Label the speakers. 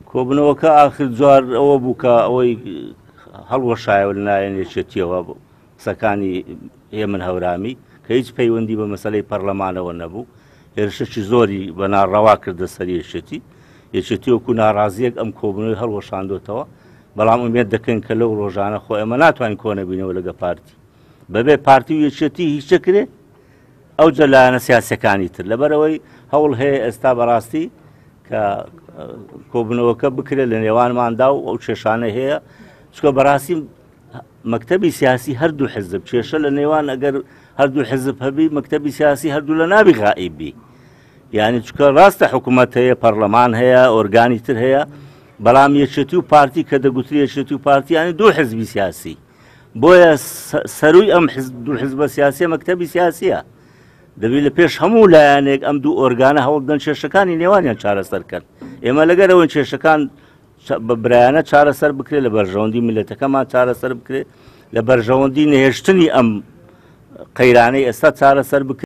Speaker 1: کۆبنەوەکە ئاخر جوار ئەوە بوو کە ئەوەی هەڵوەشایەوە لە نایەنێچێتیەوە قسەکانی هێمن هەورامی کە هیچ پەیوەندی بە مەسەلەی پەرلەمانەوە نەبوو، هێرشەی زۆری بە ناڕەوا کردە سەر یەکێتی وەکو ناڕازیەک ئەم کۆبنەوەی هەڵوەشاندۆتەوە. بەڵام ئومێد دەکەن کە لەو ڕۆژانە خۆ ئێمە ناتوانین کۆنەبینەوە لەگە پارتی بەبێ پارتی و یەکێتی هیچ چەکرێ ئەو جەلایەنە سیاسەکانی تر لەبەرەوەی هەوڵ هەیە ئێستا بەڕاستی کە کۆبنەوەکە بکرێت لە نێوانماندا و ئەو کێشانە هەیە چکە بەڕاستی مەکتەبی سیاسی هەردوو حزب کێشە لە نێوان ئەگەر هەردوو حزب هەبی مەکتەبی سیاسی هەردوو لە نابی غائبی، یعنی چکە ڕاستە حکوومەت هەیە پەرلەمان هەیە ئۆرگانی تر هەیە، بەڵام یەکێتی و پارتی کە دەگوتری یەکێتی و پارتیانی دوو حزبی سیاسی، بۆیە سەروی ئەم دوو حزبە سیاسیە مەکتەبی سیاسیە، دەبێت لە پێش هەموو لایەنێک ئەم دوو ئۆرگانە هەوڵ بدەن کێشەکانی نێوانیان چارەسەرکەن. ئێمە لەگەرەوەی کێشەکان بە برایانە چارەسەر بکرێت لە بەرژەوەندی میلەتەکەمان چارەسەر بکرێت، لە بەرژەوەندی نەهێشتنی ئەم قەیرانەی ئێستا چارەسەر بکرێت.